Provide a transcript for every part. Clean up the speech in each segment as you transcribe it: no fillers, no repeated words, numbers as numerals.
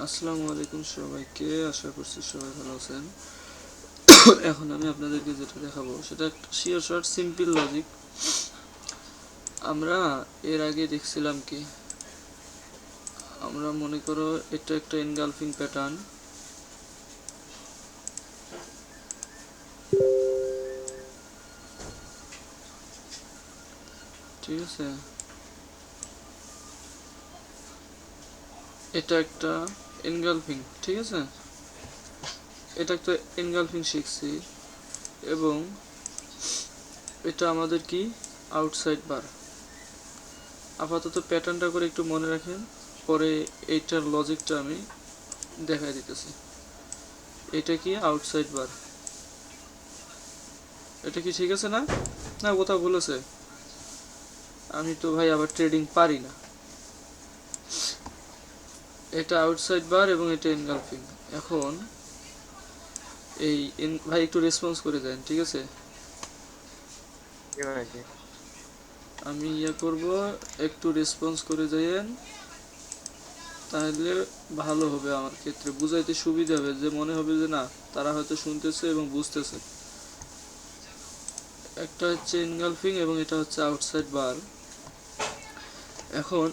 আসসালামু আলাইকুম সবাইকে, আশা করছি সবাই ভালো আছেন। এখন আমি আপনাদেরকে যেটা দেখাবো সেটা শিওর শর্ট সিম্পল লজিক। আমরা এর আগে দেখছিলাম কি, আমরা মনে করো এটা একটা এনগালফিং প্যাটার্ন, ঠিক আছে। এটা একটা এনগালফিং, ঠিক আছে, এটা একটা এনগালফিং শিখছি। এবং এটা আমাদের কি আউটসাইড বার। আপাতত প্যাটার্নটা করে একটু মনে রাখেন, পরে এইটার লজিকটা আমি দেখাই দিতেছি। এটা কি আউটসাইড বার, এটা কি ঠিক আছে না? না কোথাও ভুল আছে? আমি তো ভাই আবার ট্রেডিং পারি না। এটা আউটসাইড বার এবং এটা এনগালফিং। এখন এই ভাই একটু রেসপন্স করে দেন, ঠিক আছে। আমি করব, একটু রেসপন্স করে দেন, তাহলে ভালো হবে, আমার ক্ষেত্রে বুঝাইতে সুবিধা হবে, যে মনে হবে যে না তারা হয়তো শুনতেছে এবং বুঝতেছে। একটা হচ্ছে এনগালফিং এবং এটা হচ্ছে আউটসাইড বার। এখন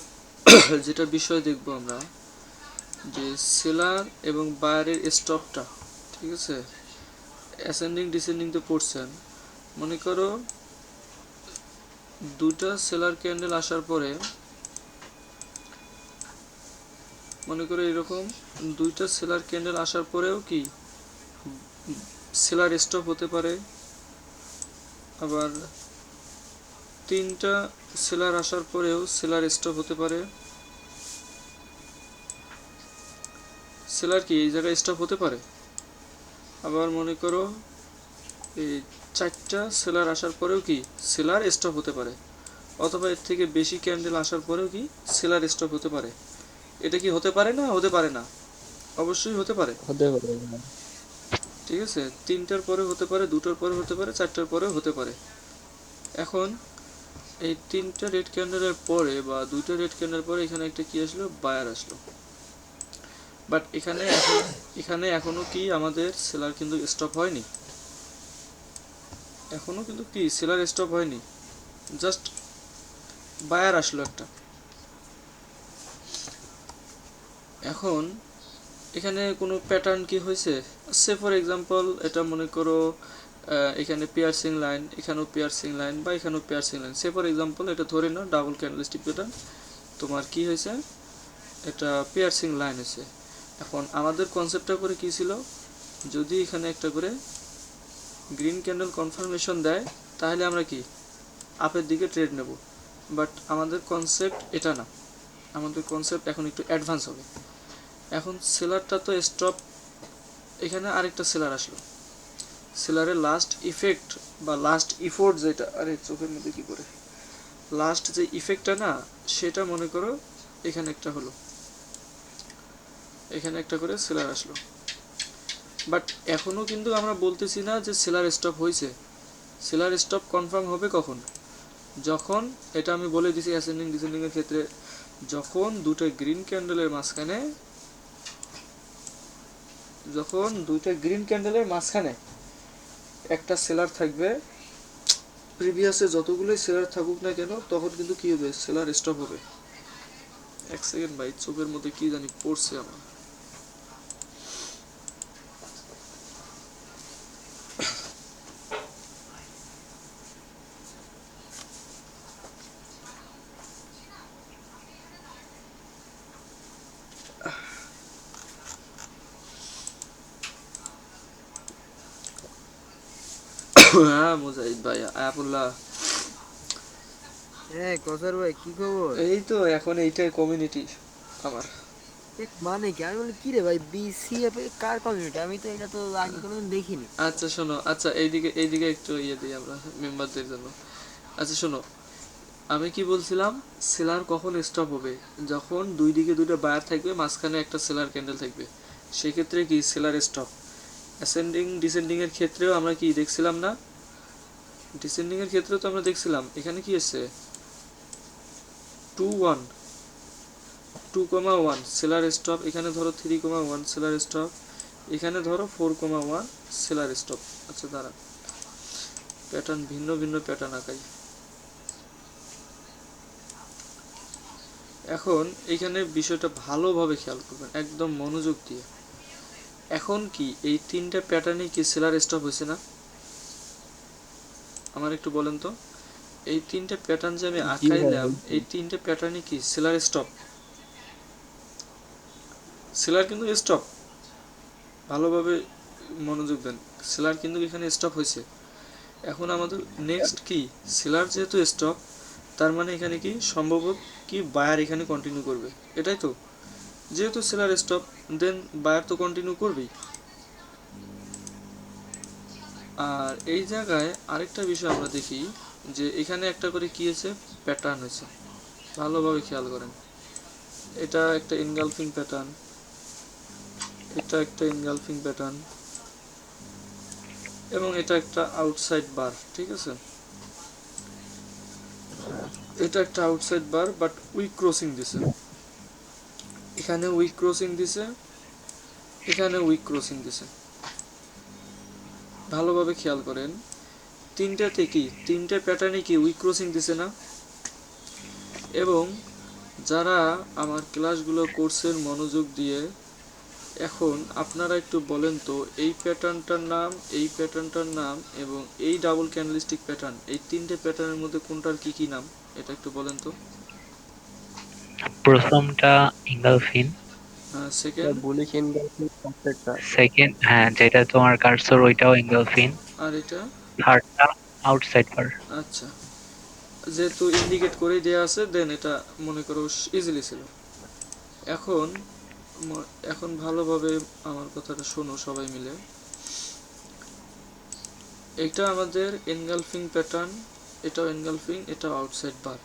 যেটা বিষয় দেখব আমরা, যে সেলার এবং বায়ারের স্টপটা, ঠিক আছে। অ্যাসেন্ডিং ডিসেন্ডিং তো পড়ছেন। মনে করো দুটা সেলার ক্যান্ডেল আসার পরে, মনে করো এরকম দুইটা সেলার ক্যান্ডেল আসার পরেও কি সেলার স্টপ হতে পারে, আবার তিনটা সেলার আসার পরেও সেলার স্টপ হতে পারে। সেলার কি এই জায়গায় স্টপ হতে পারে। আবার মনে করো এই চারটা সেলার আসার পরেও কি সেলার স্টপ হতে পারে, অথবা এর থেকে বেশি ক্যান্ডেল আসার পরেও কি সেলার স্টপ হতে পারে। এটা কি হতে পারে না? হতে পারে না? অবশ্যই হতে পারে। ঠিক আছে, তিনটার পরে হতে পারে, দুটোর পরে হতে পারে, চারটার পরেও হতে পারে। এখন এই তিনটা রেড ক্যান্ডেলের পরে বা দুইটা রেড ক্যান্ডেল পরে এখানে একটা কি আসলো, বায়ার আসলো। বাট এখানে এখনো কি আমাদের সেলার কিন্তু স্টপ হয়নি, এখনো কিন্তু কি সেলার স্টপ হয়নি, জাস্ট বায়ার আসলো একটা। এখন এখানে কোনো প্যাটার্ন কি হয়েছে, সে ফর এক্সাম্পল এটা মনে করো এখানে পিয়ার্সিং লাইন, এখানেও পিয়ার্সিং লাইন, বা এখানেও piercing line, say for example এটা ধরে নাও ডাবল ক্যান্ডেলস্টিক প্যাটার্ন, তোমার কি হয়েছে, এটা পিয়ার্সিং লাইন হয়েছে। এখন আমাদের কনসেপ্টটা করে কি ছিল, যদি এখানে একটা করে গ্রিন ক্যান্ডেল কনফার্মেশন দেয় তাহলে আমরা কি আপের দিকে ট্রেড নেব। বাট আমাদের কনসেপ্ট এটা না, আমাদের কনসেপ্ট এখন একটু অ্যাডভান্স হবে। এখন সেলারটা তো স্টপ, এখানে আরেকটা সেলার আসলো, সেলারের লাস্ট ইফেক্ট বা লাস্ট ইফোর্ট যেটা, আরে চোখের মধ্যে কি করে, লাস্ট যে ইফেক্টটা না, সেটা মনে করো এখানে একটা হলো, এখানে একটা করে সেলার আসলো। বাট এখনও কিন্তু আমরা বলতেছি না যে সেলার স্টপ হয়েছে। সেলার স্টপ কনফার্ম হবে কখন, যখন এটা আমি বলে দিছি অ্যাসেন্ডিং ডিসেন্ডিং এর ক্ষেত্রে, যখন দুটো গ্রিন ক্যান্ডেলের মাঝখানে, যখন দুইটা গ্রিন ক্যান্ডেলের মাঝখানে একটা সেলার থাকবে, প্রিভিয়াসে যতগুলোই সেলার থাকুক না কেন, তখন কিন্তু কি হবে, সেলার স্টপ হবে। এক সেকেন্ড ভাই, চোখের মধ্যে কি জানি পড়ছে আমার। হ্যাঁ মুজাহিদ ভাই, আয়াপুল্লাহ। হ্যাঁ কসার ভাই, কি খবর? এই তো এখন এইটাই কমিউনিটি আমার। মানে কি, আমি বলি কি রে ভাই, বিসিএফ কার কমিউনিটি? আমি তো এটা তো আগে কোনোদিন দেখিনি। আচ্ছা শোনো, আচ্ছা এইদিকে একটু দিই আমরা মেম্বারদের জন্য। আচ্ছা শোনো, আমি কি বলছিলাম, সেলার কখন স্টপ হবে, যখন দুই দিকে দুইটা বায়ার থাকবে, মাঝখানে একটা সেলার ক্যান্ডেল থাকবে, সেক্ষেত্রে কি সেলার স্টপ। অ্যাসেন্ডিং ডিসেন্ডিং এর ক্ষেত্রেও আমরা কি দেখছিলাম না, ডিসেন্ডিং এর ক্ষেত্রেও তো আমরা দেখছিলাম, এখানে কি আছে 2-1, 2,1 সেলার স্টপ, এখানে ধরো 3,1 সেলার স্টপ, এখানে ধরো 4,1 সেলার স্টপ। আচ্ছা দাঁড়া, প্যাটার্ন ভিন্ন ভিন্ন প্যাটার্ন আঁকাই। এখন এখানে বিষয়টা ভালোভাবে খেয়াল করবেন, একদম মনোযোগ দিয়ে। এখন কি এই তিনটা প্যাটার্নে কি সেলার স্টপ হয়েছে না? আমার একটু বলেন তো, এই তিনটা প্যাটার্ন যে আমি জি ভাই আঁকাইলাম, বলছি। এই তিনটা প্যাটার্নে কি সেলার স্টপ? সেলার কিন্তু স্টপ, ভালোভাবে মনোযোগ দেন, সেলার কিন্তু এখানে স্টপ হয়েছে। এখন আমাদের নেক্সট কি, সেলার যেহেতু স্টপ, তার মানে এখানে কি সম্ভবত কি বায়ার এখানে কন্টিনিউ করবে, এটাই তো। যেহেতু সেলার স্টপ, দেন বায়ার তো কন্টিনিউ করবেই। আর এই জায়গায় আরেকটা বিষয় আমরা দেখি যে এখানে একটা করে কি হয়েছে, প্যাটার্ন হয়েছে, ভালোভাবে খেয়াল করেন। এটা একটা এনগালফিং প্যাটার্ন, এটা একটা এনগালফিং প্যাটার্ন, এবং এটা একটা আউটসাইড বার, ঠিক আছে। এটা একটা outside bar but week crossing দিছে, এখানে উইক ক্রসিং দিছে, এখানে উইক ক্রসিং দিছে। ভালোভাবে খেয়াল করেন, তিনটাতে কি, তিনটে প্যাটার্নে কি উইক ক্রসিং দিছে না? এবং যারা আমার ক্লাসগুলো কোর্সের মনোযোগ দিয়ে, এখন আপনারা একটু বলেন তো এই প্যাটার্নটার নাম, এই প্যাটার্নটার নাম এবং এই ডাবল ক্যান্ডেলস্টিক প্যাটার্ন, এই তিনটে প্যাটার্নের মধ্যে কোনটার কি কি নাম, এটা একটু বলেন তো। প্রথমটা ইঙ্গলফিন, সেকেন্ড, বুলিশ এনগালফিং কনসেপ্টটা। সেকেন্ড হ্যাঁ যেটা তোমার কার্সর ওইটাও ইঙ্গলফিন, আর এটা। থার্ডটা আউটসাইড বার। আচ্ছা, যেহেতু ইন্ডিকেট করেই দেওয়া আছে, দেন এটা মনে করো ইজিলি ছিল। এখন এখন ভালোভাবে আমার কথাটা শোনো সবাই মিলে। এটা আমাদের এনগালফিং প্যাটার্ন, এটাও এনগালফিং, এটাও আউটসাইড বার।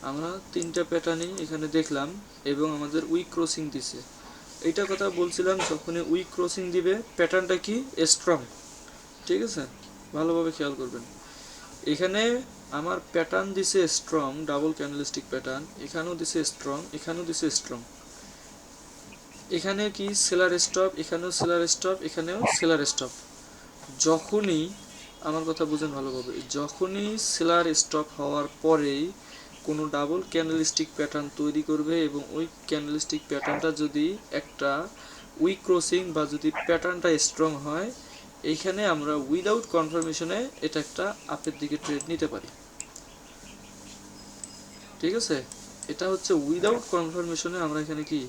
আমরা তিনটা প্যাটার্নই এখানে দেখলাম এবং আমাদের উইক ক্রসিং দিছে। এইটা কথা বলছিলাম, যখনই উইক ক্রসিং দিবে প্যাটার্নটা কি স্ট্রং, ঠিক আছে। ভালোভাবে খেয়াল করবেন, এখানে আমার প্যাটার্ন দিছে স্ট্রং, ডাবল ক্যান্ডেলস্টিক প্যাটার্ন, এখানেও দিছে স্ট্রং, এখানেও দিছে স্ট্রং। এখানে কি সেলার স্টপ, এখানেও সেলার স্টপ, এখানেও সেলার স্টপ। যখনই, আমার কথা বুঝেন ভালোভাবে, যখনই সেলার স্টপ হওয়ার পরেই কোনো ডাবল ক্যান্ডেলস্টিক প্যাটার্ন তৈরি করবে এবং ওই ক্যান্ডেলস্টিক প্যাটার্নটা যদি একটা উইক ক্রসিং বা যদি প্যাটার্নটা স্ট্রং হয়, এইখানে আমরা উইদাউট কনফার্মেশনে এটা একটা আপের দিকে ট্রেড নিতে পারি, ঠিক আছে। এটা হচ্ছে উইদাউট কনফার্মেশনে আমরা এখানে কি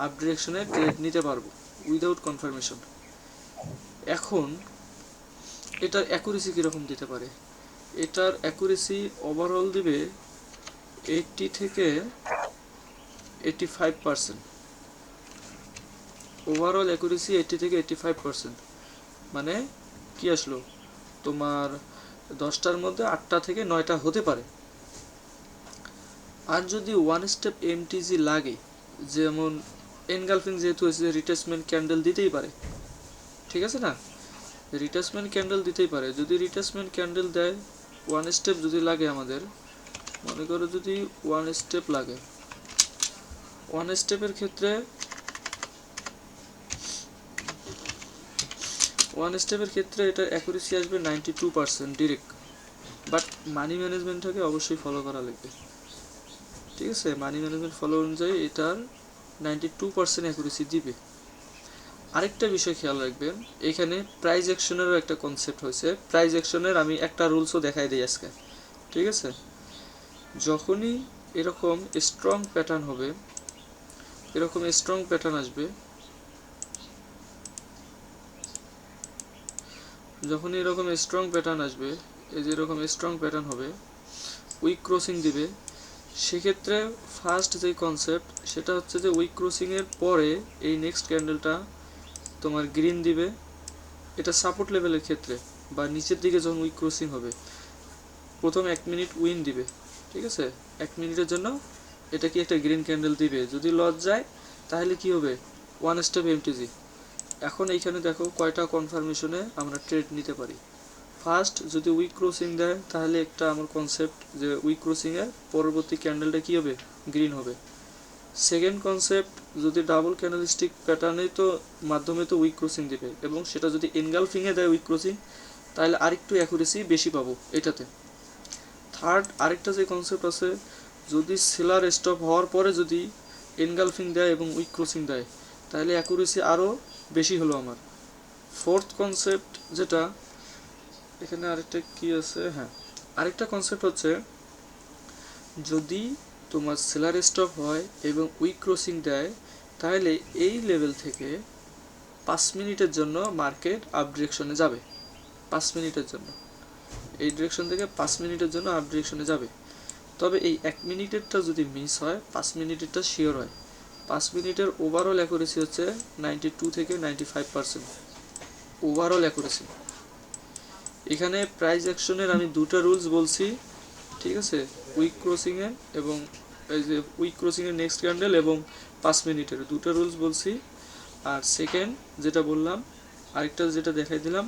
আপ ডিরেকশনে ট্রেড নিতে পারবো, উইদাউট কনফার্মেশন। এখন এটার অ্যাকুরেসি কীরকম দিতে পারে, এটার অ্যাকুরেসি ওভারঅল দিবে 80 থেকে 85%। ওভারঅল অ্যাকুরেসি 80 থেকে 85%, মানে কি আসলো, তোমার 10টার মধ্যে 8টা থেকে 9টা হতে পারে। আর যদি ওয়ান স্টেপ এমটিজি লাগে, যেমন এনগালফিং যেহেতু হয়েছে, রিট্রেসমেন্ট ক্যান্ডেল দিতেই পারে, ঠিক আছে না, রিট্রেসমেন্ট ক্যান্ডেল দিতেই পারে। যদি রিট্রেসমেন্ট ক্যান্ডেল দেয়, ওয়ান স্টেপ যদি লাগে আমাদের, মনে করো যদি ওয়ান স্টেপ লাগে, ওয়ান স্টেপের ক্ষেত্রে, ওয়ান স্টেপের ক্ষেত্রে এটার অ্যাকুরেসি আসবে 92% ডিরেক্ট। বাট মানি ম্যানেজমেন্টটাকে অবশ্যই ফলো করা লাগবে, ঠিক আছে। মানি ম্যানেজমেন্ট ফলো অনুযায়ী এটার 92% অ্যাকুরেসি দিবে। আরেকটা বিষয় খেয়াল রাখবেন, এখানে প্রাইস অ্যাকশনেরও একটা কনসেপ্ট হয়েছে। প্রাইস অ্যাকশনের আমি একটা রুলসও দেখাই দিই আজকে, ঠিক আছে। যখনই এরকম স্ট্রং প্যাটার্ন হবে, এরকম স্ট্রং প্যাটার্ন আসবে, যখনই এরকম স্ট্রং প্যাটার্ন আসবে, এই যে এরকম স্ট্রং প্যাটার্ন হবে, উইক ক্রসিং দিবে, সেক্ষেত্রে ফার্স্ট যে কনসেপ্ট সেটা হচ্ছে যে উইক ক্রসিংয়ের পরে এই নেক্সট ক্যান্ডেলটা তোমার গ্রিন দিবে। এটা সাপোর্ট লেভেলের ক্ষেত্রে বা নিচের দিকে যখন উইক ক্রসিং হবে, প্রথম 1 মিনিট উইন দিবে, ঠিক আছে। 1 মিনিটের জন্য এটা কি একটা গ্রিন ক্যান্ডেল দিবে। যদি লস যায় তাহলে কি হবে, ওয়ান স্টেপ এমটিজি। এখন এইখানে দেখো কয়টা কনফার্মেশনে আমরা ট্রেড নিতে পারি। ফার্স্ট যদি উইক ক্রসিং দেয়, তাহলে একটা আমার কনসেপ্ট যে উইক ক্রসিংয়ের পরবর্তী ক্যান্ডেলটা কী হবে, গ্রিন হবে। সেকেন্ড কনসেপ্ট, যদি ডাবল ক্যান্ডেলস্টিক প্যাটার্নে তো মাধ্যমে তো উইক ক্রসিং দিবে, এবং সেটা যদি এনগালফিংয়ে দেয় উইক ক্রসিং, তাহলে আরেকটু অ্যাকুরেসি বেশি পাবো এটাতে। থার্ড আরেকটা যে কনসেপ্ট আছে, যদি সেলার স্টপ হওয়ার পরে যদি এনগালফিং দেয় এবং উইক ক্রসিং দেয়, তাহলে অ্যাকুরেসি আরও বেশি হলো আমার। ফোর্থ কনসেপ্ট যেটা এখানে আরেকটা কি আছে, হ্যাঁ আরেকটা কনসেপ্ট হচ্ছে, যদি তোমার সেলার স্টপ হয় এবং উইক ক্রসিং দেয়, তাহলে এই লেভেল থেকে 5 মিনিটের জন্য মার্কেট আপ ডিরেকশনে যাবে। 5 মিনিটের জন্য এই ডিরেকশন থেকে 5 মিনিটের জন্য আপ ডিরেকশনে যাবে। তবে এই 1 মিনিটেরটা যদি মিস হয়, 5 মিনিটেরটা শিওর হয়। 5 মিনিটের ওভারঅল অ্যাকুরেসি হচ্ছে 92 থেকে 95% ওভারঅল অ্যাকুরেসি। এখানে প্রাইস অ্যাকশনের আমি দুটো রুলস বলছি, ঠিক আছে, উইক ক্রসিংয়ের এবং এই যে উইক ক্রসিংয়ের নেক্সট ক্যান্ডেল এবং 5 মিনিটের দুটো রুলস বলছি। আর সেকেন্ড যেটা বললাম, আরেকটা যেটা দেখাই দিলাম,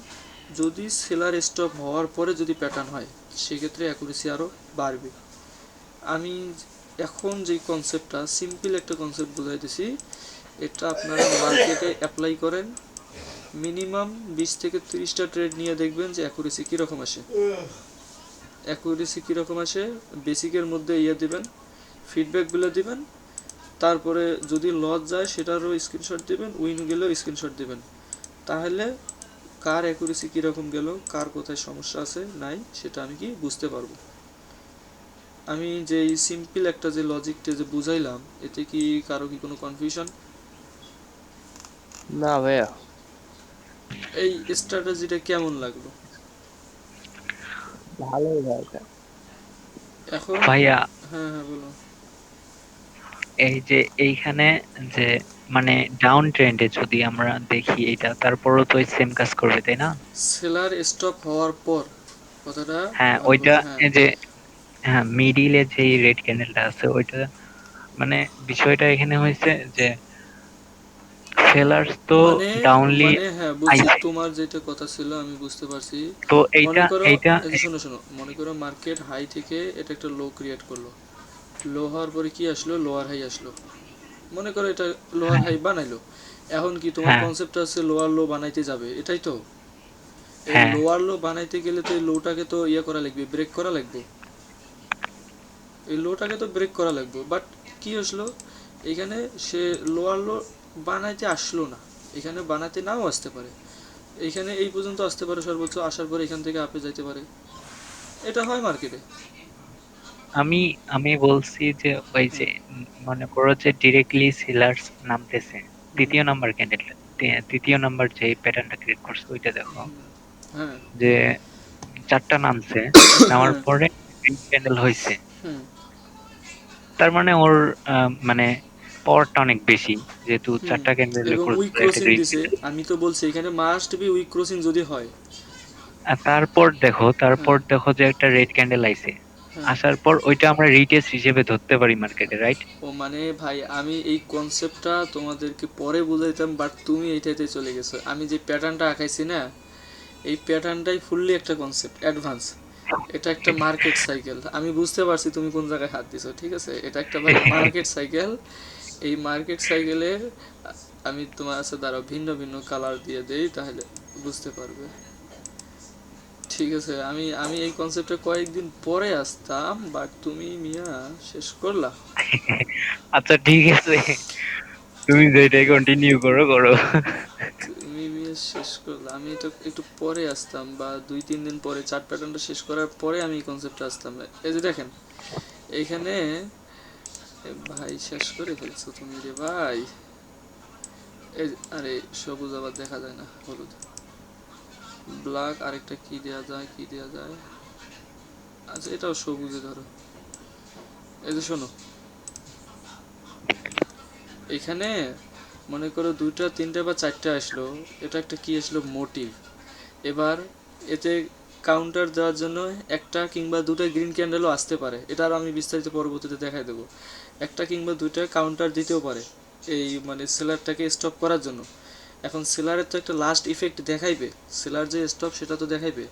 যদি সেলার স্টপ হওয়ার পরে যদি প্যাটার্ন হয়, সেক্ষেত্রে অ্যাকুরেসি আরও বাড়বে। আমি এখন যে কনসেপ্টটা সিম্পল একটা কনসেপ্ট বুঝাইতেছি, এটা আপনারা মার্কেটে অ্যাপ্লাই করেন, মিনিমাম 20 থেকে 30টা ট্রেড নিয়ে দেখবেন যে অ্যাকুরেসি কীরকম আসে। অ্যাকুরেসি কীরকম আসে, বেসিকের মধ্যে দিবেন, ফিডব্যাকগুলো দিবেন, তারপরে যদি লস যায় সেটারও স্ক্রিনশট দিবেন, উইন গেলেও স্ক্রিনশট দিবেন। তাহলে কার অ্যাকুরেসি কীরকম গেল, কার কোথায় সমস্যা আছে নাই, সেটা আমি কি বুঝতে পারবো। আমি যে সিম্পল একটা যে লজিকটা যে বুঝাইলাম, এতে কি কারো কি কোনো কনফিউশন? না ভাইয়া, এই স্ট্র্যাটেজিটা কেমন লাগলো? ভালোই ভাইয়া। এখন ভাইয়া হ্যাঁ হ্যাঁ বলো। এই যে এইখানে যে মানে ডাউন ট্রেন্ডে যদি আমরা দেখি এটা, তারপরও তো সেম কাজ করবে, তাই না? সেলার স্টপ হওয়ার পর কথাটা হ্যাঁ আমি ওইটা, বলছি, হ্যাঁ এই যে হ্যাঁ মিডিলে যে রেড ক্যান্ডেলটা আছে ওইটা, মানে বিষয়টা এখানে হয়েছে যে সেলার্স তো মানে ডাউনলি মানে হ্যাঁ বুঝছি, আইছে। তোমার যেটা কথা ছিল আমি বুঝতে পারছি। তো মনে এইটা করো, এইটা এই যে শোনো শোনো, মনে করো মার্কেট হাই থেকে এটা একটা লো ক্রিয়েট করলো, লো হওয়ার পরে কি আসলো, লোয়ার হাই আসলো। মনে করো এটা লোয়ার হ্যাঁ হাই বানাইলো, এখন কি তোমার হ্যাঁ কনসেপ্ট আছে লোয়ার লো বানাইতে যাবে, এটাই তো। এই হ্যাঁ লোয়ার লো বানাইতে গেলে তো এই লোটাকে তো ইয়ে করা লাগবে, ব্রেক করা লাগবে, এই লোটাকে তো ব্রেক করা লাগবে। বাট কি আসলো এখানে, সে লোয়ার লো বানাইতে আসলো না, এখানে বানাতে নাও আসতে পারে, এইখানে এই পর্যন্ত আসতে পারে সর্বোচ্চ, আসার পরে এখান থেকে আপে যাইতে পারে, এটা হয় মার্কেটে। আমি আমি বলছি যে ওই যে মনে করো যে ডিরেক্টলি সেলার্স নামতেছে তৃতীয় নাম্বার ক্যান্ডেল, তৃতীয় নাম্বার যে প্যাটার্নটা ক্রিয়েট করছে ওইটা দেখো, হ্যাঁ যে চারটা নামছে, নামার হ্যাঁ পরে ক্যান্ডেল হয়েছে, হুম তার মানে ওর মানে পাওয়ারটা অনেক বেশি, যেহেতু হুম চারটা ক্যান্ডেল এবং উইক একটা ক্রসিং গ্রিন দিছে, ক্যান্ডেল। আমি তো বলছি এখানে মাস্ট বি উইক ক্রসিং যদি হয়। আর তারপর হ্যাঁ দেখো যে একটা রেড ক্যান্ডেল আইছে, হ্যাঁ আসার পর ওইটা আমরা রিটেস্ট হিসেবে ধরতে পারি মার্কেটে, রাইট? ও মানে ভাই, আমি এই কনসেপ্টটা তোমাদেরকে পরে বুঝাইতাম, বাট তুমি এইটাতে চলে গেছো। আমি যে প্যাটার্নটা আঁকাইছি না, এই প্যাটার্নটাই ফুললি একটা কনসেপ্ট অ্যাডভান্স, এটা একটা মার্কেট সাইকেল। আমি বুঝতে পারছি তুমি কোন জায়গায় হাত দিছো, ঠিক আছে, এটা একটা ভাই মার্কেট সাইকেল। এই মার্কেট সাইকেলের আমি তোমার কাছে দ্বারা ভিন্ন ভিন্ন কালার দিয়ে দেই, তাহলে বুঝতে পারবে, ঠিক আছে। আমি আমি এই কনসেপ্টে কয়েকদিন পরে আসতাম, বাট তুমি মিয়া শেষ করলা। আচ্ছা ঠিক আছে, তুমি যেটাই কন্টিনিউ করো করো। তুমি মিয়া শেষ করলা, আমি এটা একটু পরে আসতাম, বা 2-3 দিন পরে চার্ট প্যাটার্নটা শেষ করার পরে আমি এই কনসেপ্টে আসতাম। এই যে দেখেন এইখানে, ভাই শেষ করে ফেলছো তুমি রে ভাই। এই আরে সবুজ আবার দেখা যায় না, হলুদ ব্ল্যাক, আরেকটা কি দেয়া যায়, কি দেয়া যায়, আচ্ছা এটাও সবুজে ধরো। এই যে শোনো, এখানে মনে করো 2টা 3টা বা 4টা আসলো, এটা একটা কি আসলো, মোটিভ। এবার এতে কাউন্টার দেওয়ার জন্য একটা কিংবা দুটো গ্রিন ক্যান্ডেলও আসতে পারে, এটা আরও আমি বিস্তারিত পরবর্তীতে দেখাই দেবো। একটা কিংবা দুইটা কাউন্টার দিতেও পারে এই মানে সেলারটাকে স্টপ করার জন্য। এখন সেলারের তো একটা লাস্ট ইফেক্ট দেখাইবে, সেলার যে স্টপ সেটা তো দেখাইবে।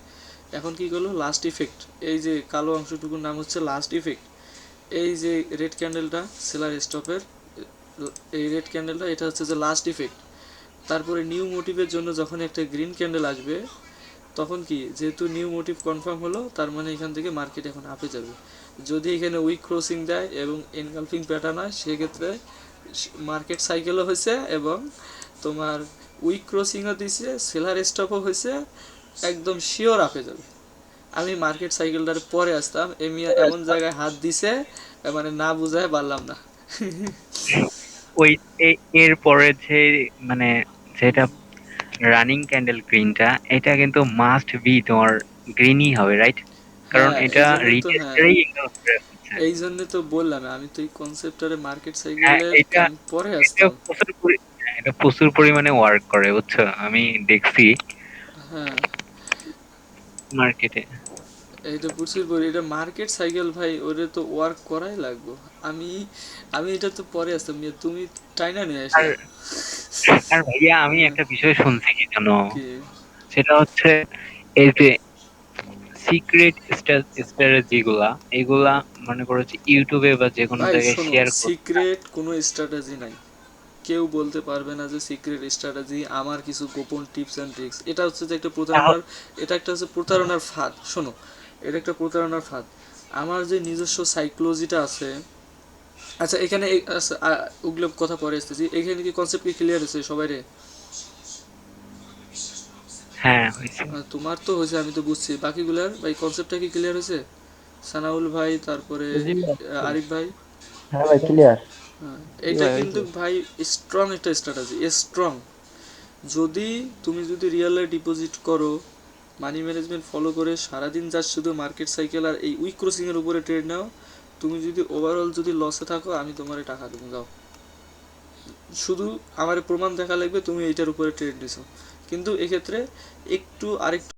এখন কি করলো, লাস্ট ইফেক্ট, এই যে কালো অংশটুকুর নাম হচ্ছে লাস্ট ইফেক্ট। এই যে রেড ক্যান্ডেলটা সেলার স্টপের এই রেড ক্যান্ডেলটা এটা হচ্ছে যে লাস্ট ইফেক্ট। তারপরে নিউ মোটিভের জন্য যখন একটা গ্রিন ক্যান্ডেল আসবে, তখন কি, যেহেতু নিউ মোটিভ কনফার্ম হলো, তার মানে এখান থেকে মার্কেট এখন আপে যাবে। যদি এখানে উইক ক্রসিং দেয় এবং এনগালফিং প্যাটার্ন হয়, সেক্ষেত্রে মার্কেট সাইকেলও হয়েছে এবং তোমার উইক ক্রসিংও দিছে, সেলার স্টপও হয়েছে, একদম শিওর আপে যাবে। আমি মার্কেট সাইকেলটার পরে আসতাম, এমন জায়গায় হাত দিছে, মানে না বুঝায় পারলাম না। ওই এর পরে যে মানে যেটা রানিং ক্যান্ডেল গ্রিনটা, এটা কিন্তু মাস্ট বি তোমার গ্রিনই হবে, রাইট? কারণ হ্যাঁ, এটা এই জন্য তো, হ্যাঁ, রিটেস্টেরই ইগনোর করে ফেলছে। এই জন্য তো বললাম, আমি তো এই কনসেপ্টারে মার্কেট হ্যাঁ, সাইকেলের এটা আমি পরে এটা আসতাম। হ্যাঁ, এটা প্রচুর পরিমাণে ওয়ার্ক করে, বুঝছো? আমি দেখছি হ্যাঁ, মার্কেটে। এটা প্রচুর পরি, এটা মার্কেট সাইকেল ভাই, ওরে তো ওয়ার্ক করাই লাগবো। আমি আমি এটা তো পরে আসতাম, তুমি টাইনা নিয়ে আর আসলা। আর ভাইয়া আমি হ্যাঁ, একটা বিষয় শুনছি কি জানো, কি? সেটা হচ্ছে এই যে সিক্রেট স্ট্র্যাটেজি গুলা, এগুলা মনে করো যে ইউটিউবে বা যে কোনো ভাই জায়গায় শোনো, শেয়ার করতে। সিক্রেট কোনো স্ট্র্যাটেজি নাই। কেউ বলতে পারবে না যে সিক্রেট স্ট্র্যাটেজি আমার কিছু গোপন টিপস অ্যান্ড ট্রিক্স। এটা হচ্ছে যে একটা প্রতারণার, এটা একটা হচ্ছে প্রতারণার ফাঁদ। শোনো, এটা একটা প্রতারণার ফাঁদ। আমার যে নিজস্ব সাইকোলজিটা আছে, আচ্ছা এখানে আচ্ছা, ওগুলো কথা পরে আসতেছি, এখানে কি কনসেপ্ট কি ক্লিয়ার হয়েছে সবাই রে? হ্যাঁ, হয়েছে। তোমার তো হয়েছে, আমি তো বুঝছি, বাকিগুলার ভাই কনসেপ্টটা কি ক্লিয়ার হয়েছে? সানাউল ভাই, তারপরে জি ভাই। আরিফ ভাই। হ্যাঁ ভাই, ক্লিয়ার। হ্যাঁ, জি এটা ভাই, কিন্তু হয়েছে। ভাই স্ট্রং একটা স্ট্র্যাটেজি, স্ট্রং। যদি তুমি যদি রিয়েলে ডিপোজিট করো, মানি ম্যানেজমেন্ট ফলো করে সারাদিন যা শুধু মার্কেট সাইকেল আর এই উইক ক্রসিং এর উপরে ট্রেড নাও, তুমি যদি ওভারঅল যদি লসে থাকো, আমি তোমার টাকা দেবো, যাও। শুধু আমার প্রমাণ দেখা লাগবে তুমি এইটার উপরে ট্রেড দিছো। কিন্তু এক্ষেত্রে একটু আরেকটু